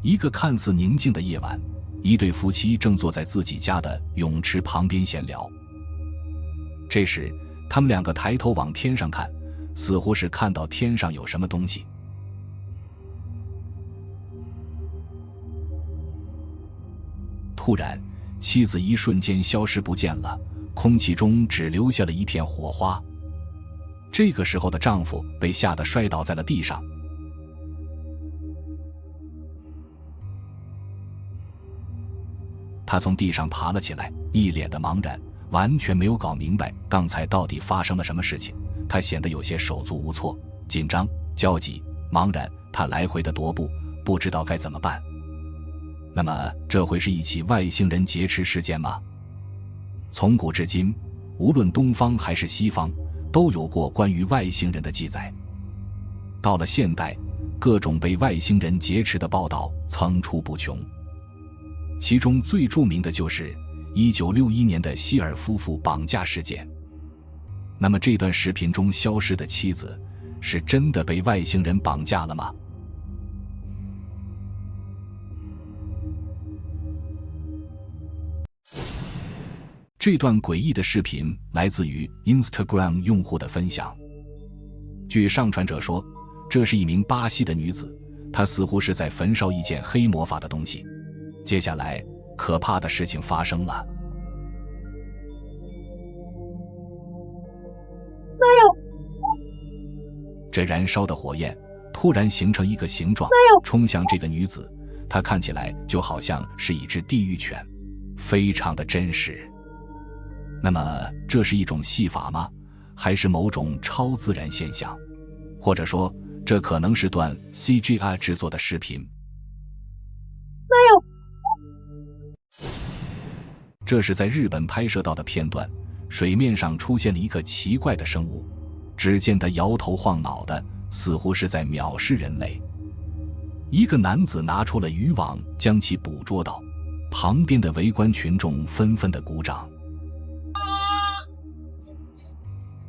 一个看似宁静的夜晚，一对夫妻正坐在自己家的泳池旁边闲聊。这时，他们两个抬头往天上看，似乎是看到天上有什么东西。突然，妻子一瞬间消失不见了，空气中只留下了一片火花。这个时候的丈夫被吓得摔倒在了地上。他从地上爬了起来，一脸的茫然，完全没有搞明白刚才到底发生了什么事情。他显得有些手足无措，紧张、焦急、茫然，他来回的踱步，不知道该怎么办。那么，这会是一起外星人劫持事件吗？从古至今，无论东方还是西方，都有过关于外星人的记载。到了现代，各种被外星人劫持的报道层出不穷。其中最著名的就是1961年的希尔夫妇绑架事件。那么这段视频中消失的妻子是真的被外星人绑架了吗？这段诡异的视频来自于 Instagram 用户的分享。据上传者说，这是一名巴西的女子，她似乎是在焚烧一件黑魔法的东西。接下来，可怕的事情发生了。这燃烧的火焰突然形成一个形状，冲向这个女子，她看起来就好像是一只地狱犬，非常的真实。那么，这是一种戏法吗？还是某种超自然现象？或者说，这可能是段 CGI 制作的视频？这是在日本拍摄到的片段，水面上出现了一个奇怪的生物，只见他摇头晃脑的，似乎是在藐视人类。一个男子拿出了渔网将其捕捉到，旁边的围观群众纷纷的鼓掌。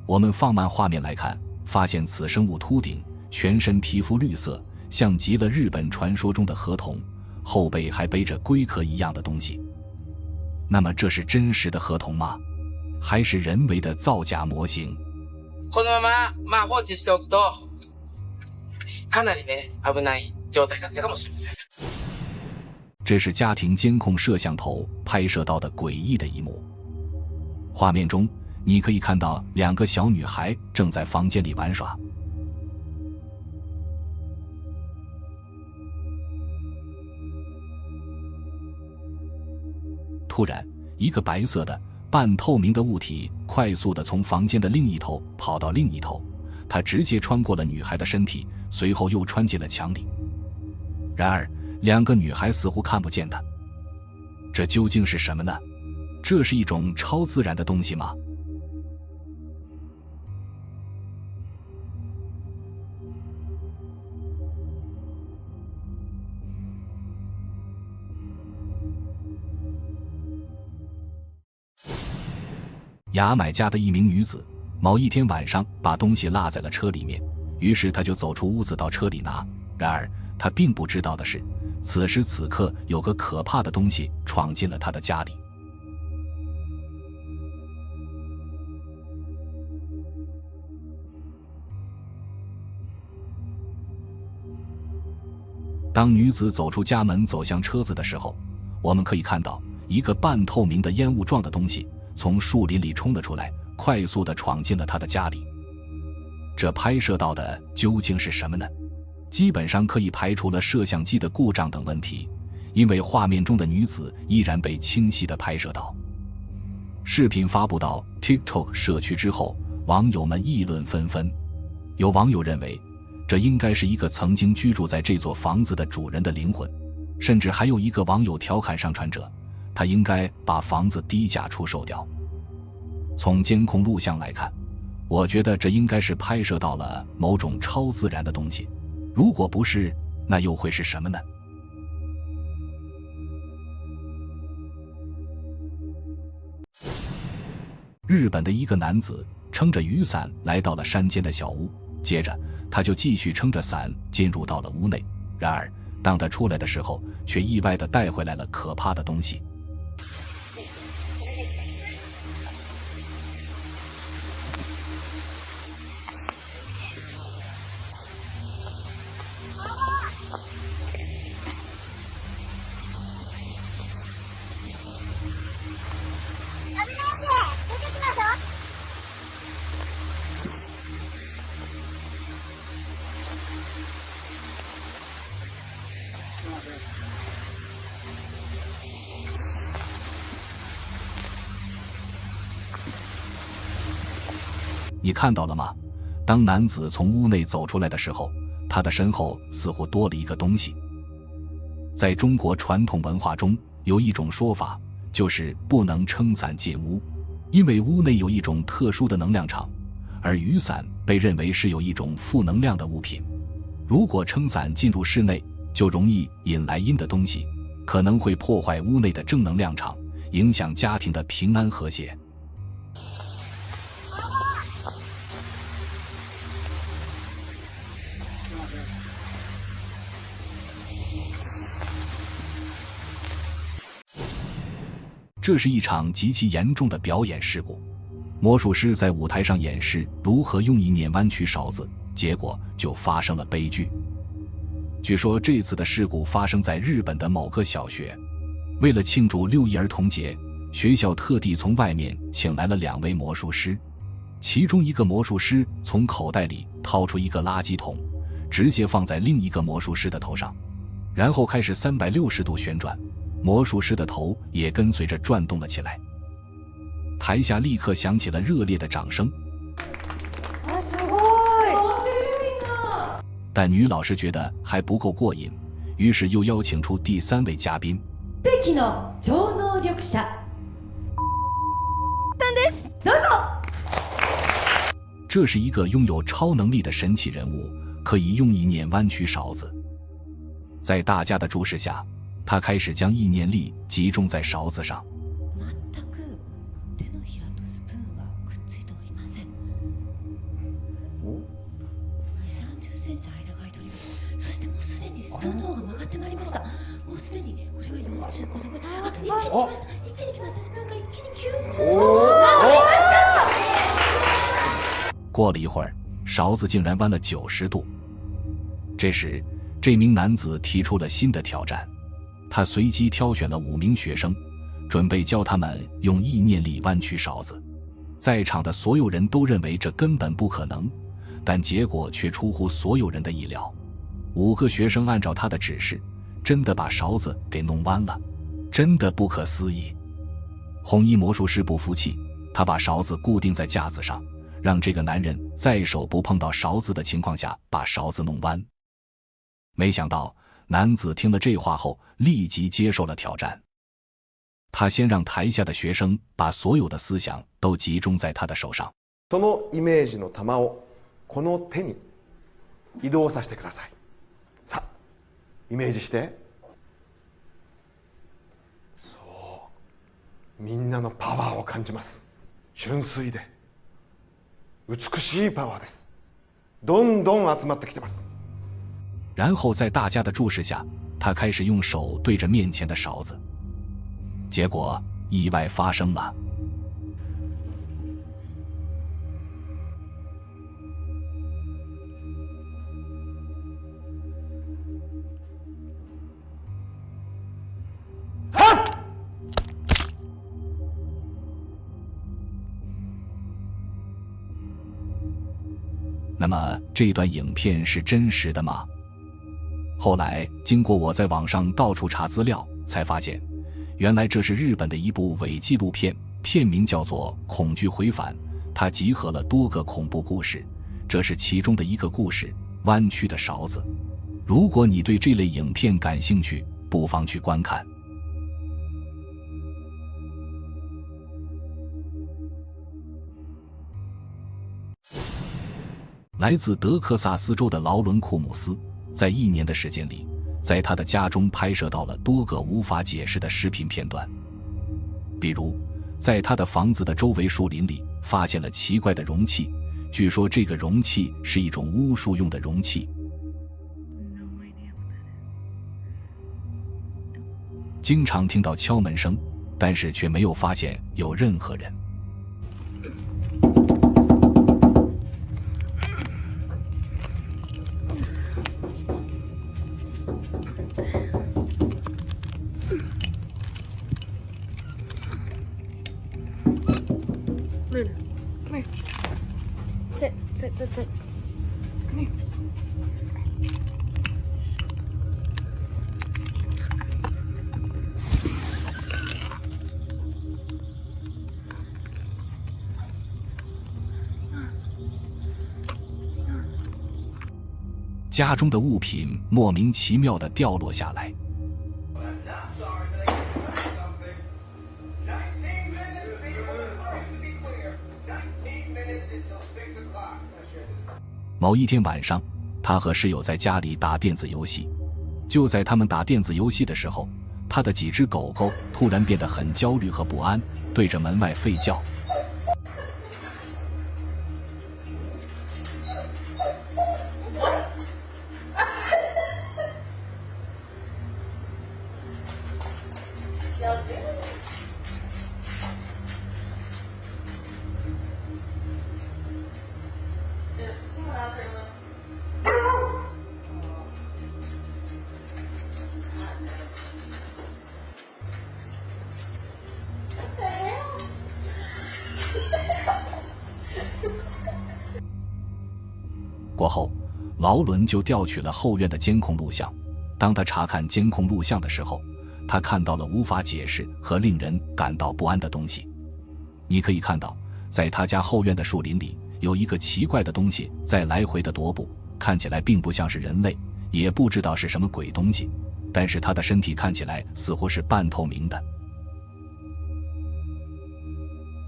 我们放慢画面来看，发现此生物秃顶，全身皮肤绿色，像极了日本传说中的河童，后背还背着龟壳一样的东西。那么这是真实的河童吗？还是人为的造假模型？このまま放置しておくと、かなりね危ない状態だったかもしれません。这是家庭监控摄像头拍摄到的诡异的一幕。画面中，你可以看到两个小女孩正在房间里玩耍。突然，一个白色的半透明的物体快速地从房间的另一头跑到另一头，它直接穿过了女孩的身体，随后又穿进了墙里。然而，两个女孩似乎看不见它。这究竟是什么呢？这是一种超自然的东西吗？牙买加的一名女子，某一天晚上把东西落在了车里面，于是她就走出屋子到车里拿。然而，她并不知道的是，此时此刻有个可怕的东西闯进了她的家里。当女子走出家门走向车子的时候，我们可以看到一个半透明的烟雾状的东西从树林里冲了出来，快速地闯进了她的家里。这拍摄到的究竟是什么呢？基本上可以排除了摄像机的故障等问题，因为画面中的女子依然被清晰地拍摄到。视频发布到 TikTok 社区之后，网友们议论纷纷。有网友认为，这应该是一个曾经居住在这座房子的主人的灵魂，甚至还有一个网友调侃上传者，他应该把房子低价出售掉。从监控录像来看，我觉得这应该是拍摄到了某种超自然的东西，如果不是，那又会是什么呢？日本的一个男子撑着雨伞来到了山间的小屋，接着他就继续撑着伞进入到了屋内。然而当他出来的时候，却意外地带回来了可怕的东西。你看到了吗？当男子从屋内走出来的时候，他的身后似乎多了一个东西。在中国传统文化中，有一种说法，就是不能撑伞进屋，因为屋内有一种特殊的能量场，而雨伞被认为是有一种负能量的物品。如果撑伞进入室内，就容易引来阴的东西，可能会破坏屋内的正能量场，影响家庭的平安和谐。这是一场极其严重的表演事故。魔术师在舞台上演示如何用意念弯曲勺子，结果就发生了悲剧。据说这次的事故发生在日本的某个小学。为了庆祝6·1儿童节，学校特地从外面请来了2位魔术师。其中一个魔术师从口袋里掏出一个垃圾桶，直接放在另一个魔术师的头上，然后开始360度旋转，魔术师的头也跟随着转动了起来。台下立刻响起了热烈的掌声。但女老师觉得还不够过瘾，于是又邀请出第3位嘉宾。奇の超能力者さんです。どうぞ。这是一个拥有超能力的神奇人物，可以用意念弯曲勺子。在大家的注视下，他开始将意念力集中在勺子上。全く手のひらとスプーンはくっついておりません。2、30センチ間が空いております。そしてもうすでにスプーンの方が曲がってまいりました。もうすでにこれは45度ぐらい。一気に来ました。一気に来ました。スプーンが一気に90度。曲がりました。过了一会儿，勺子竟然弯了90度。这时，这名男子提出了新的挑战。他随机挑选了5名学生，准备教他们用意念力弯曲勺子。在场的所有人都认为这根本不可能，但结果却出乎所有人的意料。5个学生按照他的指示，真的把勺子给弄弯了，真的不可思议。红衣魔术师不服气，他把勺子固定在架子上，让这个男人在手不碰到勺子的情况下把勺子弄弯。没想到男子听了这话后，立即接受了挑战。他先让台下的学生把所有的思想都集中在他的手上。そのイメージの玉をこの手に移動させてください。さあ、イメージして。そう、みんなのパワーを感じます。純粋で美しいパワーです。どんどん集まってきてます。然后在大家的注视下，他开始用手对着面前的勺子，结果意外发生了。那么这段影片是真实的吗？后来经过我在网上到处查资料，才发现原来这是日本的一部伪纪录片，片名叫做《恐惧回返》，它集合了多个恐怖故事，这是其中的一个故事，弯曲的勺子。如果你对这类影片感兴趣，不妨去观看。来自德克萨斯州的劳伦·库姆斯在1年的时间里，在他的家中拍摄到了多个无法解释的视频片段。比如在他的房子的周围树林里发现了奇怪的容器，据说这个容器是一种巫术用的容器。经常听到敲门声，但是却没有发现有任何人。Luna, come here. Sit, sit, sit, sit. Come here. 家中的物品莫名其妙地掉落下来。某一天晚上，他和室友在家里打电子游戏。就在他们打电子游戏的时候，他的几只狗狗突然变得很焦虑和不安，对着门外吠叫。过后，劳伦就调取了后院的监控录像。当他查看监控录像的时候，他看到了无法解释和令人感到不安的东西。你可以看到，在他家后院的树林里，有一个奇怪的东西在来回的踱步，看起来并不像是人类，也不知道是什么鬼东西，但是他的身体看起来似乎是半透明的。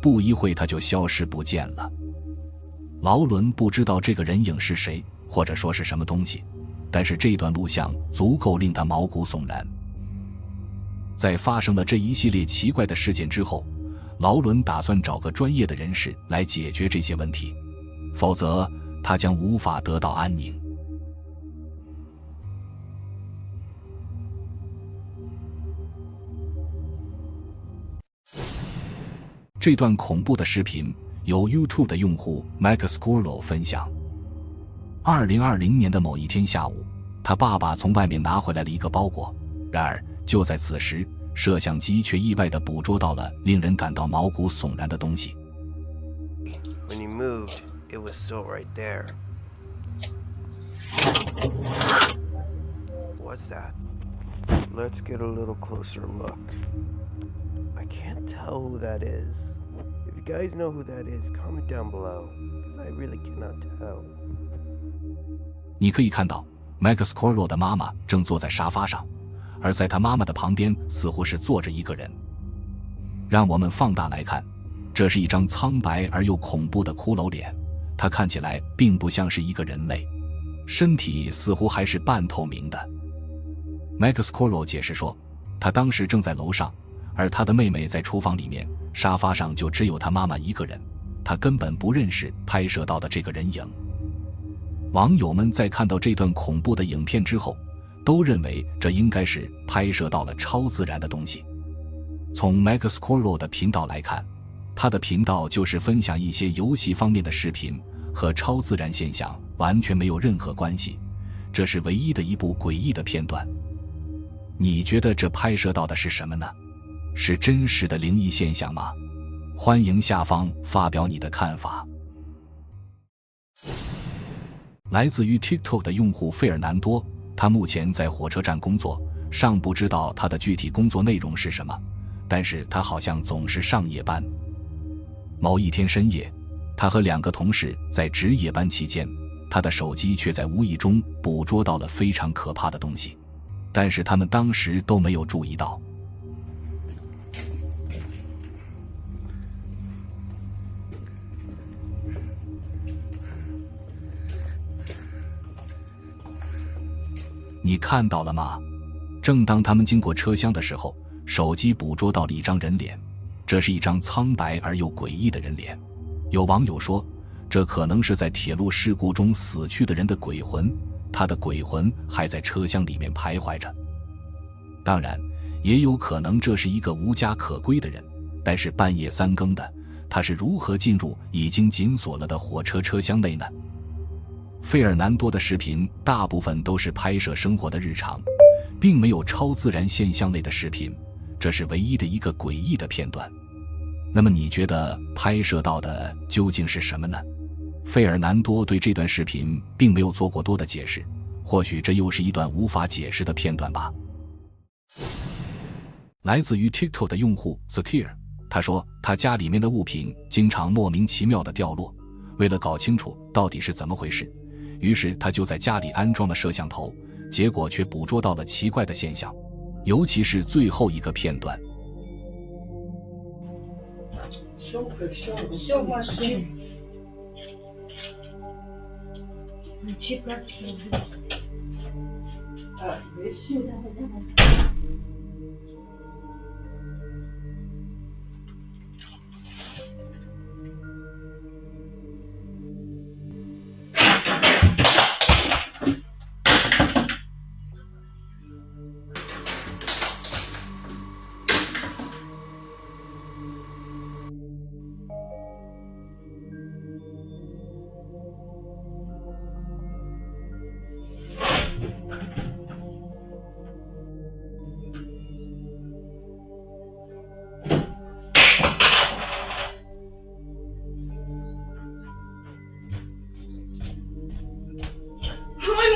不一会他就消失不见了。劳伦不知道这个人影是谁，或者说是什么东西，但是这段录像足够令他毛骨悚然。在发生了这一系列奇怪的事件之后，劳伦打算找个专业的人士来解决这些问题，否则他将无法得到安宁。这段恐怖的视频由 YouTube 的用户 Max Squirrel 分享。2020年的某一天下午，他爸爸从外面拿回来了一个包裹，然而就在此时，摄像机却意外地捕捉到了令人感到毛骨悚然的东西。 When you moved, it was still right there. What's that? Let's get a little closer look. I can't tell who that is. If you guys know who that is, comment down below, because I really cannot tell. 你可以看到 Max Squirrel 的妈妈正坐在沙发上，而在他妈妈的旁边似乎是坐着一个人。让我们放大来看，这是一张苍白而又恐怖的骷髅脸，它看起来并不像是一个人类，身体似乎还是半透明的。Max Squirrel 解释说，他当时正在楼上，而他的妹妹在厨房里面，沙发上就只有他妈妈一个人，他根本不认识拍摄到的这个人影。网友们在看到这段恐怖的影片之后，都认为这应该是拍摄到了超自然的东西。从 Max Squirrel 的频道来看，他的频道就是分享一些游戏方面的视频，和超自然现象完全没有任何关系，这是唯一的一部诡异的片段。你觉得这拍摄到的是什么呢？是真实的灵异现象吗？欢迎下方发表你的看法。来自于 TikTok 的用户费尔南多，他目前在火车站工作，尚不知道他的具体工作内容是什么，但是他好像总是上夜班。某一天深夜，他和2个同事在值夜班期间，他的手机却在无意中捕捉到了非常可怕的东西，但是他们当时都没有注意到。你看到了吗？正当他们经过车厢的时候，手机捕捉到了一张人脸，这是一张苍白而又诡异的人脸。有网友说，这可能是在铁路事故中死去的人的鬼魂，他的鬼魂还在车厢里面徘徊着。当然，也有可能这是一个无家可归的人，但是半夜3更的，他是如何进入已经紧锁了的火车车厢内呢？费尔南多的视频大部分都是拍摄生活的日常，并没有超自然现象类的视频，这是唯一的一个诡异的片段。那么你觉得拍摄到的究竟是什么呢？费尔南多对这段视频并没有做过多的解释，或许这又是一段无法解释的片段吧。来自于 TikTok 的用户 Zakir， 他说他家里面的物品经常莫名其妙的掉落，为了搞清楚到底是怎么回事，于是他就在家里安装了摄像头，结果却捕捉到了奇怪的现象，尤其是最后一个片段。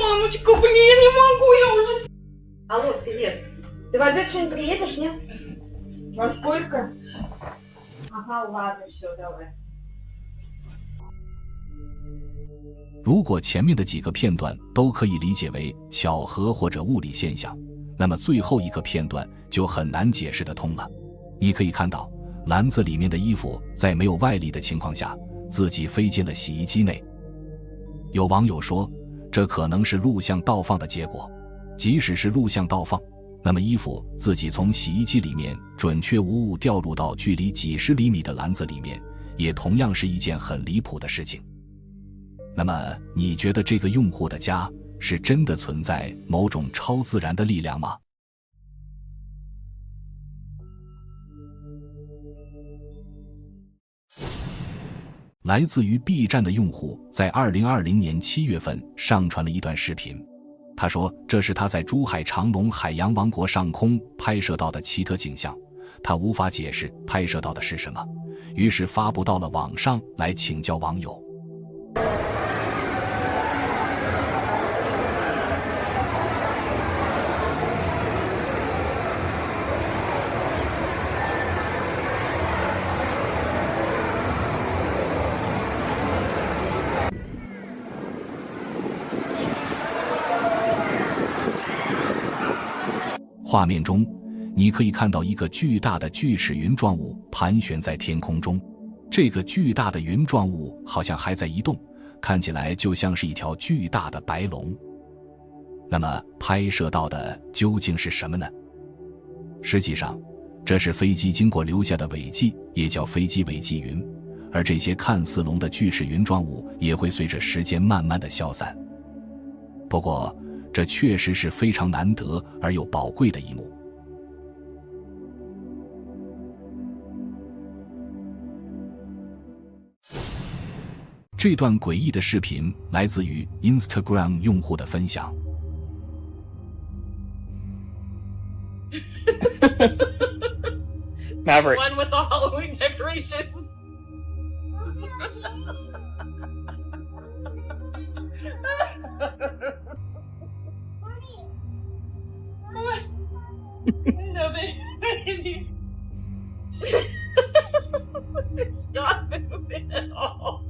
Мамочка, блин, я не могу, я уже... Алло, привет. Ты в обед сегодня приедешь, нет? Во сколько? Ага, ладно, все, давай. 如果前面的几个片段都可以理解为巧合或者物理现象，那么最后一个片段就很难解释得通了。你可以看到篮子里面的衣服在没有外力的情况下自己飞进了洗衣机内。有网友说这可能是录像倒放的结果，即使是录像倒放，那么衣服自己从洗衣机里面准确无误掉入到距离几十厘米的篮子里面，也同样是一件很离谱的事情。那么你觉得这个用户的家是真的存在某种超自然的力量吗？来自于 B 站的用户在2020年7月份上传了一段视频，他说这是他在珠海长隆海洋王国上空拍摄到的奇特景象，他无法解释拍摄到的是什么，于是发布到了网上来请教网友。画面中你可以看到一个巨大的锯齿云状物盘旋在天空中，这个巨大的云状物好像还在移动，看起来就像是一条巨大的白龙。那么拍摄到的究竟是什么呢？实际上这是飞机经过留下的尾迹，也叫飞机尾迹云，而这些看似龙的锯齿云状物也会随着时间慢慢的消散。不过这确实是非常难得而又宝贵的一幕。这段诡异的视频来自于 Instagram 用户的分享。Maverick. One with the Halloween decoration. No, baby. It's not moving at all.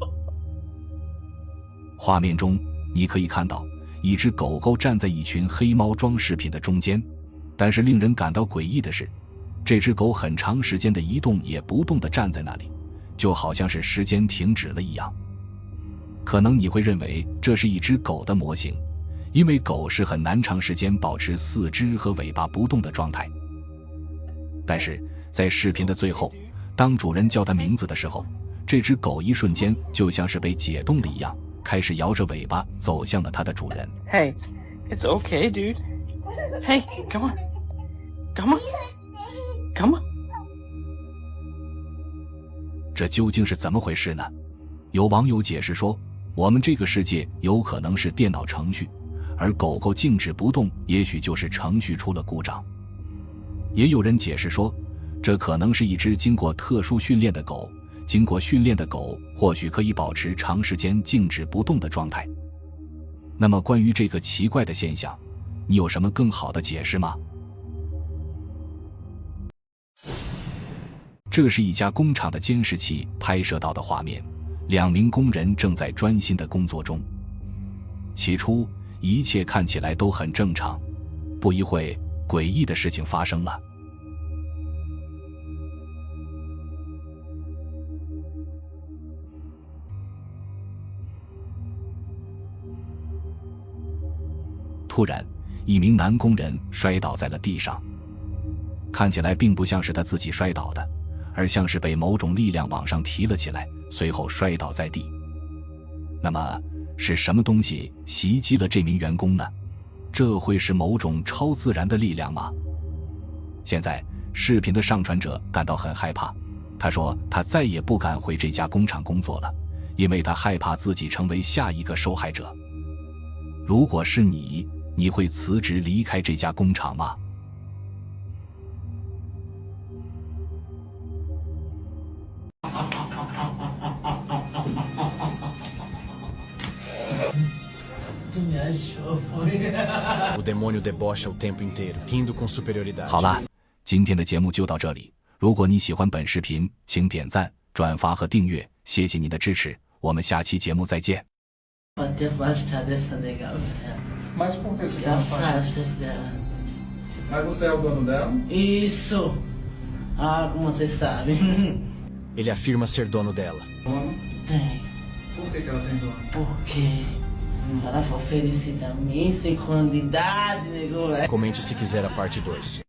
画面中你可以看到一只狗狗站在一群黑猫装饰品的中间，但是令人感到诡异的是，这只狗很长时间的一动也不动地站在那里，就好像是时间停止了一样。可能你会认为这是一只狗的模型，因为狗是很难长时间保持四肢和尾巴不动的状态。但是在视频的最后，当主人叫它名字的时候，这只狗一瞬间就像是被解冻了一样，开始摇着尾巴走向了它的主人。Hey, it's okay, dude. Hey, come on. Calma. Calma. 这究竟是怎么回事呢？有网友解释说，我们这个世界有可能是电脑程序，而狗狗静止不动也许就是程序出了故障。也有人解释说，这可能是一只经过特殊训练的狗，经过训练的狗或许可以保持长时间静止不动的状态。那么关于这个奇怪的现象，你有什么更好的解释吗？这是一家工厂的监视器拍摄到的画面，2名工人正在专心的工作中。起初一切看起来都很正常，不一会诡异的事情发生了。突然，一名男工人摔倒在了地上，看起来并不像是他自己摔倒的，而像是被某种力量往上提了起来，随后摔倒在地。那么是什么东西袭击了这名员工呢？这会是某种超自然的力量吗？现在视频的上传者感到很害怕，他说他再也不敢回这家工厂工作了，因为他害怕自己成为下一个受害者。如果是你会辞职离开这家工厂吗？O demônio debocha o tempo inteiro, rindo com superioridade. 好了，今天的节目就到这里。如果你喜欢本视频，请点赞、转发和订阅，谢谢你的支持。我们下期节目再见。 Pode afastar dessa legal. Mas por que você quer afasta dela? Mas você é o dono dela? Isso! Ah, como você sabe. Ele afirma ser dono dela. Dono? Tem. Por que ela tem dono? Porque ela foi oferecida a mim sem quantidade, nego. Comente se quiser a parte 2.